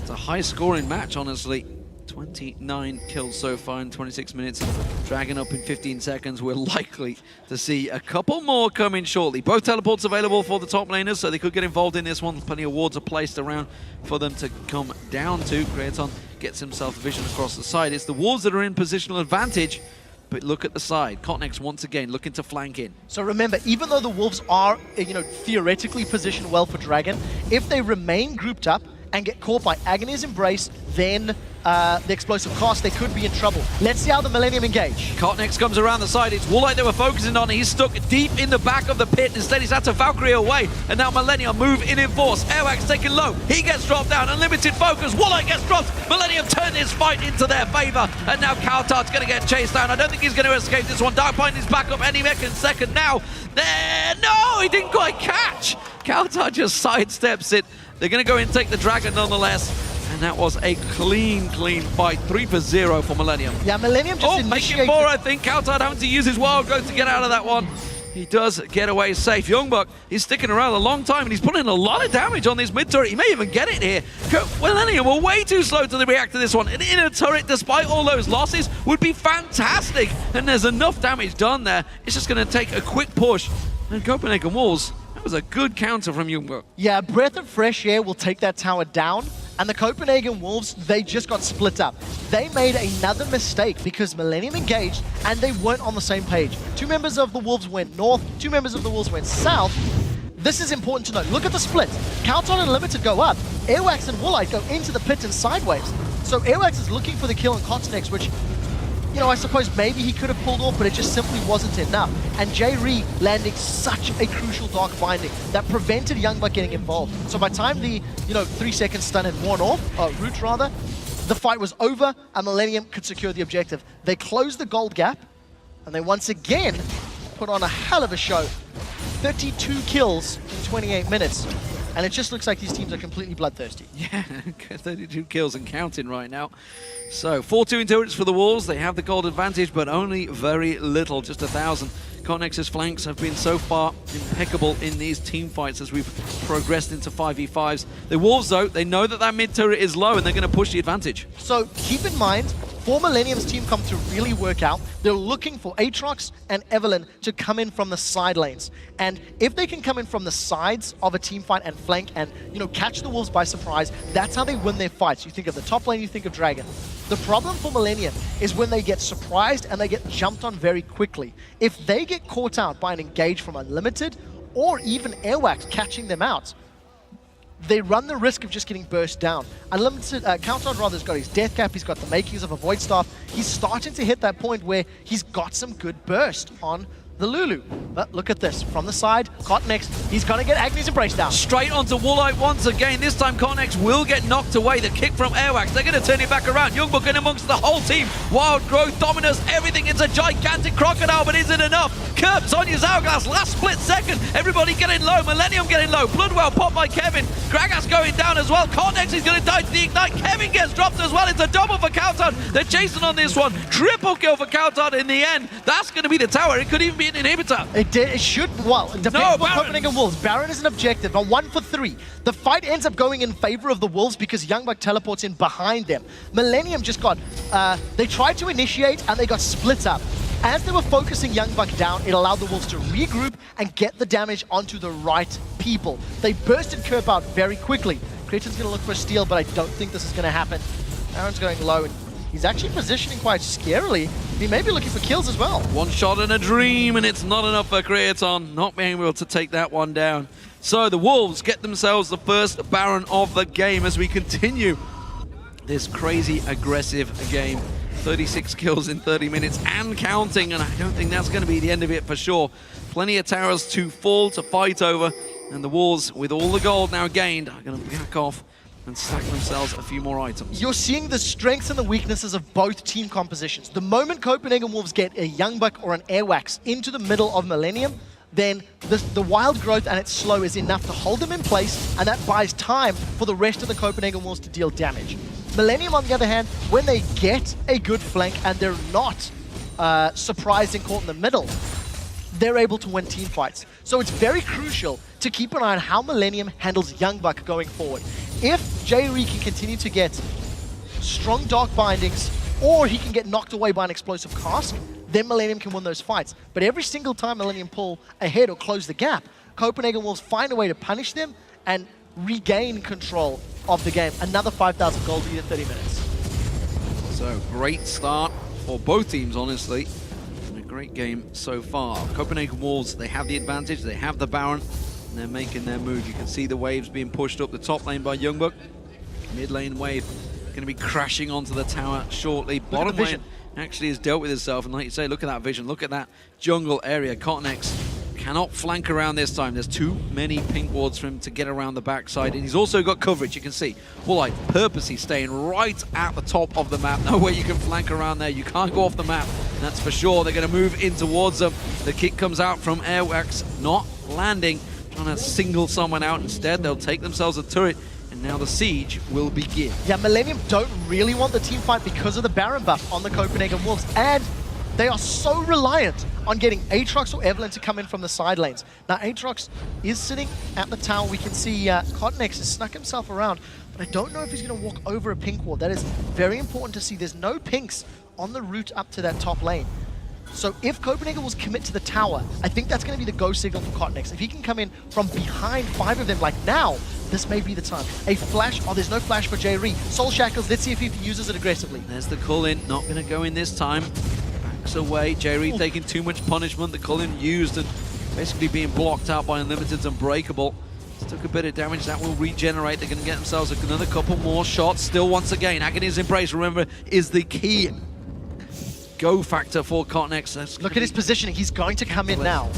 It's a high-scoring match, honestly. 29 kills so far in 26 minutes. Dragon up in 15 seconds. We're likely to see a couple more coming shortly. Both teleports available for the top laners, so they could get involved in this one. Plenty of wards are placed around for them to come down to. Creaton gets himself vision across the side. It's the Wolves that are in positional advantage, but look at the side. Cotnex once again looking to flank in. So remember, even though the Wolves are, theoretically positioned well for Dragon, if they remain grouped up and get caught by Agony's Embrace, then the explosive cast, they could be in trouble. Let's see how the Millenium engage. Cotnex comes around the side. It's Woolite they were focusing on. He's stuck deep in the back of the pit. Instead, he's had to Valkyrie away. And now Millenium move in force. Airwax taken low. He gets dropped down. Unlimited focus. Woolite gets dropped. Millenium turn his fight into their favor. And now Kautar's going to get chased down. I don't think he's going to escape this one. Darkbind is back up any second now. There, no, he didn't quite catch. Kautar just sidesteps it. They're going to go in and take the Dragon nonetheless. And that was a clean fight. 3-for-0 for Millenium. Yeah, Millenium just initiated. 4, I think. Kautar having to use his Wild Growth to get out of that one. He does get away safe. Youngbuck, he's sticking around a long time, and he's putting a lot of damage on this mid turret. He may even get it here. Millenium were way too slow to react to this one. An inner turret, despite all those losses, would be fantastic. And there's enough damage done there. It's just going to take a quick push. And Copenhagen Wolves, that was a good counter from Youngbuck. Yeah, breath of fresh air will take that tower down. And the Copenhagen Wolves, they just got split up. They made another mistake because Millenium engaged and they weren't on the same page. 2 members of the Wolves went north, 2 members of the Wolves went south. This is important to note. Look at the split. Kautar and Limited go up. Airwax and Woolite go into the pit and sideways. So Airwax is looking for the kill on Cotnex, which, I suppose maybe he could have pulled off, but it just simply wasn't enough. And J-Ree landing such a crucial Dark Binding that prevented Youngbuck getting involved. So by the time the, 3-second stun had worn off, Root rather, the fight was over and Millenium could secure the objective. They closed the gold gap and they once again put on a hell of a show. 32 kills in 28 minutes. And it just looks like these teams are completely bloodthirsty. Yeah, 32 kills and counting right now. So 4-2 endurance for the Wolves. They have the gold advantage, but only very little, just 1,000. Connex's flanks have been so far impeccable in these team fights as we've progressed into 5v5s. The Wolves, though, they know that mid turret is low and they're going to push the advantage. So keep in mind, for Millenium's team come to really work out, they're looking for Aatrox and Evelynn to come in from the side lanes. And if they can come in from the sides of a team fight and flank and, you know, catch the Wolves by surprise, that's how they win their fights. You think of the top lane, you think of Dragon. The problem for Millenium is when they get surprised and they get jumped on very quickly. If they get caught out by an engage from Unlimited or even Airwax catching them out, they run the risk of just getting burst down. Unlimited, Countdown rather has got his death cap, he's got the makings of a Void Staff. He's starting to hit that point where he's got some good burst on the Lulu. But look at this, from the side, Cotnex, he's gonna get Agni's Embrace down. Straight onto Woolite once again. This time Cotnex will get knocked away. The kick from Airwax, they're gonna turn it back around. Youngbuck in amongst the whole team. Wild Growth, Dominus, everything. It's a gigantic crocodile, but is it enough? Kerp, Sonya's Hourglass, last split second. Everybody getting low, Millenium getting low. Bloodwell popped by Kevin. Gragas going down as well. Cotnex is gonna die to the Ignite. Kevin gets dropped as well. It's a double for Countdown. They're chasing on this one. Triple kill for Countdown in the end. That's gonna be the tower. It could even be an inhibitor. It should, well, it depends on Copenhagen Wolves. Baron is an objective, a 1 for 3. The fight ends up going in favor of the Wolves because Youngbuck teleports in behind them. Millenium just got, they tried to initiate and they got split up. As they were focusing Youngbuck down, it allowed the Wolves to regroup and get the damage onto the right people. They bursted Kerp out very quickly. Creighton's gonna look for a steal, but I don't think this is gonna happen. Baron's going low and he's actually positioning quite scarily. He may be looking for kills as well. One shot and a dream, and it's not enough for Creighton, not being able to take that one down. So the Wolves get themselves the first Baron of the game as we continue this crazy aggressive game. 36 kills in 30 minutes and counting, and I don't think that's going to be the end of it for sure. Plenty of towers to fall, to fight over, and the Wolves, with all the gold now gained, are going to back off and stack themselves a few more items. You're seeing the strengths and the weaknesses of both team compositions. The moment Copenhagen Wolves get a Youngbuck or an Airwax into the middle of Millenium, then the Wild Growth and its slow is enough to hold them in place, and that buys time for the rest of the Copenhagen Wolves to deal damage. Millenium, on the other hand, when they get a good flank and they're not surprised and caught in the middle, they're able to win team fights. So it's very crucial to keep an eye on how Millenium handles Youngbuck going forward. If J-Ree can continue to get strong Dark Bindings, or he can get knocked away by an explosive cask, then Millenium can win those fights. But every single time Millenium pull ahead or close the gap, Copenhagen Wolves find a way to punish them and regain control of the game. Another 5,000 gold lead in 30 minutes. So great start for both teams, honestly. And a great game so far. Copenhagen Wolves, they have the advantage, they have the Baron, and they're making their move. You can see the waves being pushed up the top lane by Youngbuck. Mid lane wave going to be crashing onto the tower shortly. Bottom lane actually has dealt with itself, and like you say, look at that vision, look at that jungle area. Cotnex cannot flank around this time. There's too many pink wards for him to get around the backside, and he's also got coverage. You can see Woolite purposely staying right at the top of the map. No way you can flank around there. You can't go off the map, that's for sure. They're going to move in towards them. The kick comes out from Airwax, not landing, trying to single someone out. Instead, they'll take themselves a turret, and now the siege will begin. Yeah, Millenium don't really want the team fight because of the Baron buff on the Copenhagen Wolves, and they are so reliant on getting Aatrox or Evelynn to come in from the side lanes. Now, Aatrox is sitting at the tower. We can see Cotnex has snuck himself around, but I don't know if he's going to walk over a pink ward. That is very important to see. There's no pinks on the route up to that top lane. So if Copenhagen will commit to the tower, I think that's going to be the go signal for Cotnex. If he can come in from behind 5 of them, like now, this may be the time. A flash, oh, there's no flash for J-Ree. Soul Shackles, let's see if he uses it aggressively. There's the call-in, not going to go in this time. Backs away, J-Ree taking too much punishment. The call-in used and basically being blocked out by Unlimited's Unbreakable. Took a bit of damage, that will regenerate. They're going to get themselves another couple more shots. Still, once again, Agony's Embrace, remember, is the key go factor for Cotnex. Look at his positioning. He's going to come in now.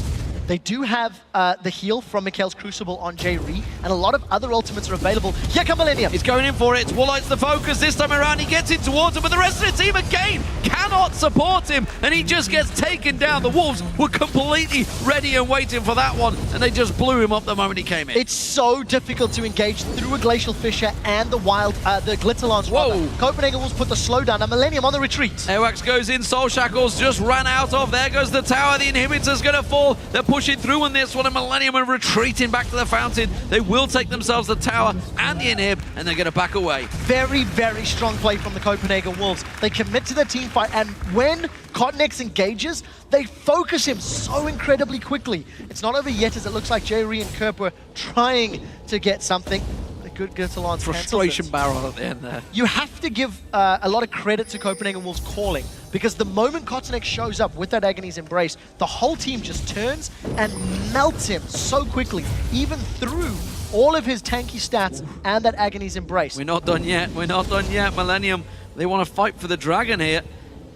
They do have the heal from Mikhail's Crucible on J-Re, and a lot of other ultimates are available. Here come Millenium. He's going in for it. Woolite's the focus this time around. He gets in towards him, but the rest of the team again cannot support him, and he just gets taken down. The Wolves were completely ready and waiting for that one, and they just blew him up the moment he came in. It's so difficult to engage through a Glacial Fissure and the Glitterlance. Whoa. Copenhagen Wolves put the slowdown, and Millenium on the retreat. Airwax goes in, Soul Shackles just ran out of. There goes the tower, the inhibitor's gonna fall. They're pushing through on this one, and Millenium are retreating back to the fountain. They will take themselves the tower and the inhib, and they're gonna back away. Very, very strong play from the Copenhagen Wolves. They commit to their team fight, and when Cotnex engages, they focus him so incredibly quickly. It's not over yet, as it looks like J-Re and Kerp were trying to get something. The good Glitterlance Frustration barrel at the end there. You have to give a lot of credit to Copenhagen Wolves calling, because the moment Cotnex shows up with that Agony's Embrace, the whole team just turns and melts him so quickly, even through all of his tanky stats and that Agony's Embrace. We're not done yet. We're not done yet. Millenium, they want to fight for the dragon here.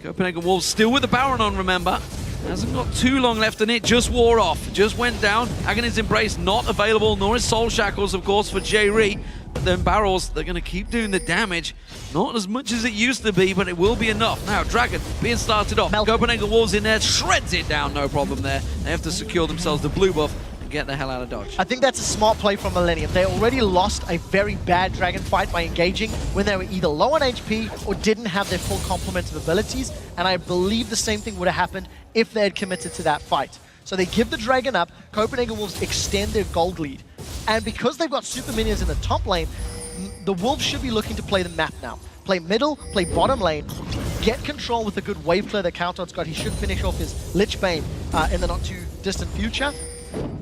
Copenhagen Wolves still with the Baron on, remember. Hasn't got too long left in it, just wore off. Just went down. Agony's Embrace not available, nor is Soul Shackles, of course, for J-Re. But then Barrels, they're going to keep doing the damage. Not as much as it used to be, but it will be enough. Now, Dragon being started off. Copenhagen Wolves in there, shreds it down, no problem there. They have to secure themselves the blue buff and get the hell out of dodge. I think that's a smart play from Millenium. They already lost a very bad Dragon fight by engaging when they were either low on HP or didn't have their full complement of abilities, and I believe the same thing would have happened if they had committed to that fight. So they give the Dragon up, Copenhagen Wolves extend their gold lead, and because they've got super minions in the top lane, the Wolves should be looking to play the map now. Play middle, play bottom lane, get control with a good wave clear that Countard's got. He should finish off his Lich Bane in the not too distant future.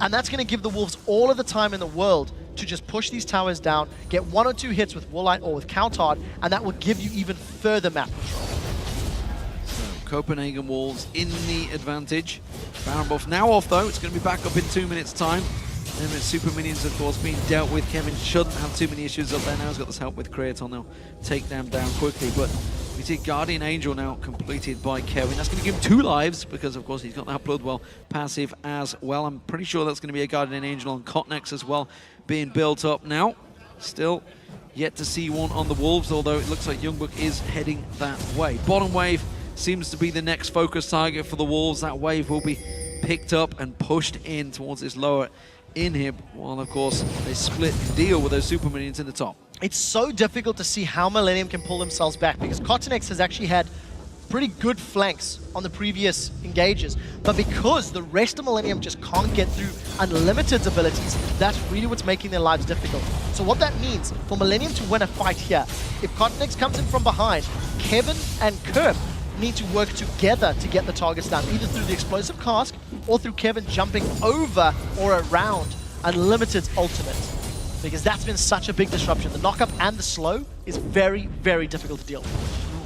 And that's going to give the Wolves all of the time in the world to just push these towers down, get 1 or 2 hits with Woolite or with Countard, and that will give you even further map control. So, Copenhagen Wolves in the advantage. Baron buff now off though, it's going to be back up in 2 minutes time. And with super minions, of course, being dealt with. Kevin shouldn't have too many issues up there now. He's got this help with Creaton. They'll take them down quickly. But we see Guardian Angel now completed by Kevin. That's going to give him 2 lives because, of course, he's got that Bloodwell passive as well. I'm pretty sure that's going to be a Guardian Angel on Cotnex as well being built up now. Still yet to see one on the Wolves, although it looks like Youngbuck is heading that way. Bottom wave seems to be the next focus target for the Wolves. That wave will be picked up and pushed in towards this lower inhib, while of course they split and deal with those super minions in the top. It's so difficult to see how Millenium can pull themselves back, because Cotnex has actually had pretty good flanks on the previous engages, but because the rest of Millenium just can't get through Unlimited's abilities, that's really what's making their lives difficult. So what that means for Millenium to win a fight here, if Cotnex comes in from behind, Kevin and Kerp need to work together to get the targets down, either through the explosive cask or through Kevin jumping over or around Unlimited's ultimate, because that's been such a big disruption. The knockup and the slow is very, very difficult to deal with.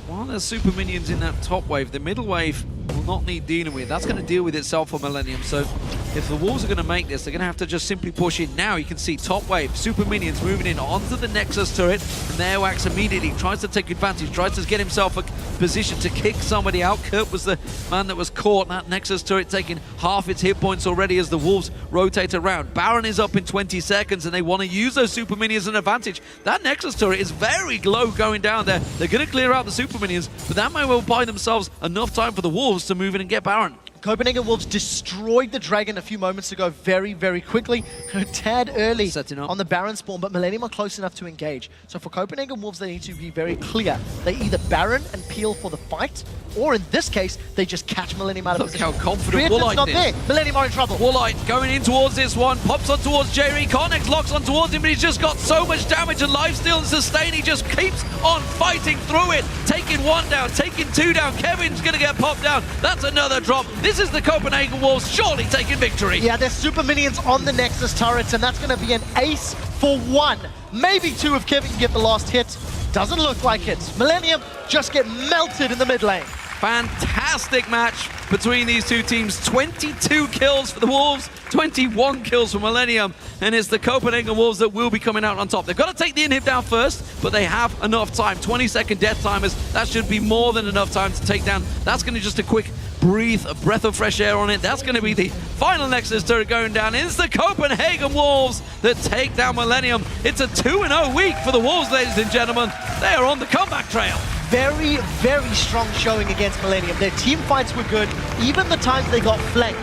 While there's super minions in that top wave, the middle wave will not need dealing with. That's going to deal with itself for Millenium. So if the Wolves are going to make this, they're going to have to just simply push in. Now you can see top wave, super minions moving in onto the Nexus turret, and the Airwax immediately tries to take advantage, tries to get himself a position to kick somebody out. Kurt was the man that was caught. That Nexus turret taking half its hit points already as the Wolves rotate around. Baron is up in 20 seconds, and they want to use those super minions as an advantage. That Nexus turret is very low going down there. They're going to clear out the super minions, but that may well buy themselves enough time for the Wolves to move in and get Baron. Copenhagen Wolves destroyed the Dragon a few moments ago very, very quickly. A tad early on the Baron spawn, but Millenium are close enough to engage. So for Copenhagen Wolves, they need to be very clear. They either Baron and peel for the fight, or in this case, they just catch Millenium out of position. Look how confident Woolite is. There. Millenium are in trouble. Woolite going in towards this one, pops on towards J-Re. Cotnex locks on towards him, but he's just got so much damage and lifesteal and sustain. He just keeps on fighting through it. Taking 1 down, taking 2 down. Kevin's going to get popped down. That's another drop. This is the Copenhagen Wolves surely taking victory. Yeah, there's super minions on the Nexus turrets, and that's going to be an ace for 1. Maybe 2 if Kevin can get the last hit. Doesn't look like it. Millenium just get melted in the mid lane. Fantastic match between these two teams. 22 kills for the Wolves, 21 kills for Millenium, and it's the Copenhagen Wolves that will be coming out on top. They've got to take the inhib down first, but they have enough time. 20-second death timers, that should be more than enough time to take down. That's going to just a quick breathe, a breath of fresh air on it. That's going to be the final Nexus turret going down. It's the Copenhagen Wolves that take down Millenium. It's a 2-0 week for the Wolves, ladies and gentlemen. They are on the comeback trail. Very, very strong showing against Millenium. Their team fights were good. Even the times they got flanked,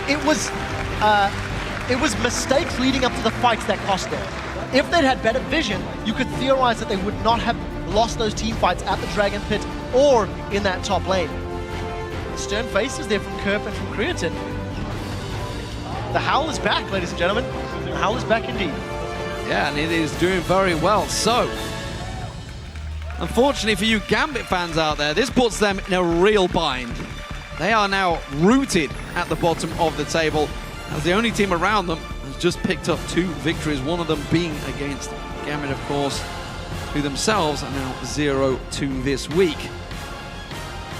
it was mistakes leading up to the fights that cost them. If they'd had better vision, you could theorize that they would not have lost those team fights at the Dragon Pit or in that top lane. Stern faces there from Kerp and from Creatine. The Howl is back, ladies and gentlemen. The Howl is back indeed. Yeah, and it is doing very well. So, unfortunately for you Gambit fans out there, this puts them in a real bind. They are now rooted at the bottom of the table, as the only team around them has just picked up 2 victories, one of them being against Gambit, of course, who themselves are now 0-2 this week.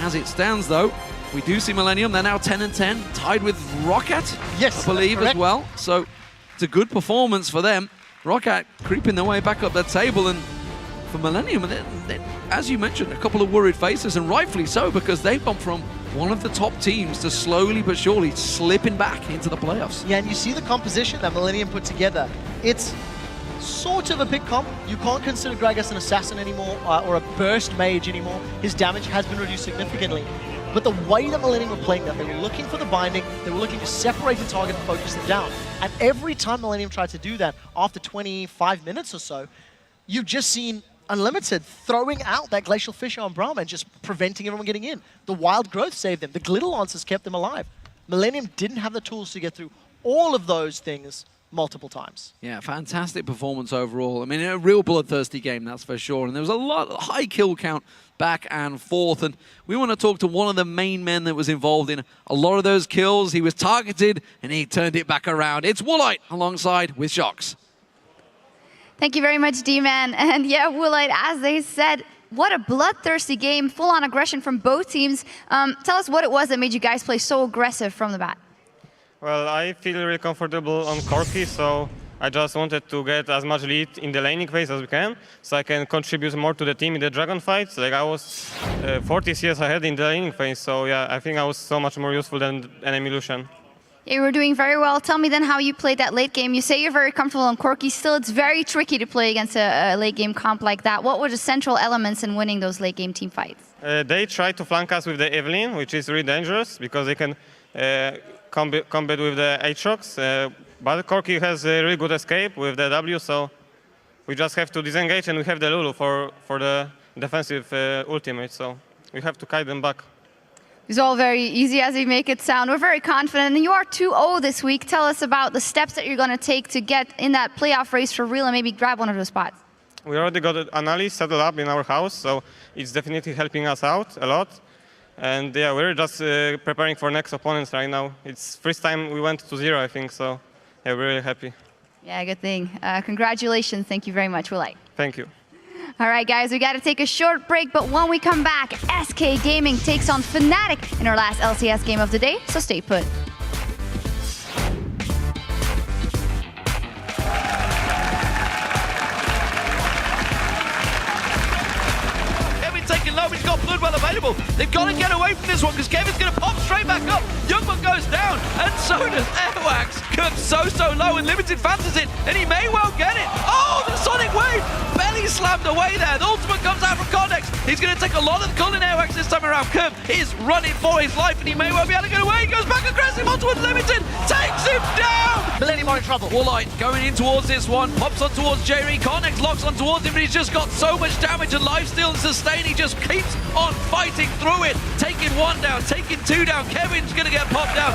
As it stands, though, we do see Millenium. They're now 10-10, tied with Roccat, yes, I believe, as well. So it's a good performance for them. Roccat creeping their way back up the table, and for Millenium, as you mentioned, a couple of worried faces, and rightfully so, because they've gone from one of the top teams to slowly but surely slipping back into the playoffs. Yeah, and you see the composition that Millenium put together. It's sort of a big comp. You can't consider Gragas an assassin anymore, or a burst mage anymore. His damage has been reduced significantly. But the way that Millenium were playing that, they were looking for the binding, they were looking to separate the target and focus them down. And every time Millenium tried to do that, after 25 minutes or so, you've just seen Unlimited throwing out that Glacial Fissure on Brahma and just preventing everyone getting in. The Wild Growth saved them. The Glitter Lancers kept them alive. Millenium didn't have the tools to get through all of those things multiple times. Yeah, fantastic performance overall. I mean, a real bloodthirsty game, that's for sure. And there was a lot of high kill count back and forth. And we want to talk to one of the main men that was involved in a lot of those kills. He was targeted and he turned it back around. It's Woolite alongside with Shox. Thank you very much, D-Man. And yeah, Woolite, as they said, what a bloodthirsty game, full-on aggression from both teams. Tell us what it was that made you guys play so aggressive from the bat. Well, I feel really comfortable on Corki, so I just wanted to get as much lead in the laning phase as we can, so I can contribute more to the team in the Dragon fights. Like, I was 40 CS ahead in the laning phase, so yeah, I think I was so much more useful than enemy Lucian. You were doing very well. Tell me then how you played that late game. You say you're very comfortable on Corki. Still, it's very tricky to play against a late game comp like that. What were the central elements in winning those late game team fights? They tried to flank us with the Evelynn, which is really dangerous because they can combat with the Aatrox. But Corki has a really good escape with the W, so we just have to disengage, and we have the Lulu for the defensive ultimate, so we have to kite them back. It's all very easy as you make it sound. We're very confident, and you are 2-0 this week. Tell us about the steps that you're going to take to get in that playoff race for real and maybe grab one of those spots. We already got an analysis set up in our house, so it's definitely helping us out a lot. And yeah, we're just preparing for next opponents right now. It's first time we went to 0, I think, so yeah, we're really happy. Yeah, good thing. Congratulations. Thank you very much, Woolite. Thank you. All right, guys, we got to take a short break, but when we come back, SK Gaming takes on Fnatic in our last LCS game of the day, so stay put. Taking low, he's got Blood well available. They've got to get away from this one because Kevin's going to pop straight back up. Youngman goes down, and so does Airwax. Kirk's so low, and Limited fancies it, and he may well get it. Oh, the Sonic Wave! Belly slammed away there. The ultimate comes out from Connex. He's going to take a lot of the Cull in Airwax this time around. Kirk is running for his life, and he may well be able to get away. He goes back aggressive onto Unlimited, takes him down! Millenium are in trouble. Woolite going in towards this one, pops on towards Jerry. Connex locks on towards him, but he's just got so much damage and lifesteal and sustain. He just keeps on fighting through it, taking 1 down, taking 2 down. Kevin's gonna get popped down.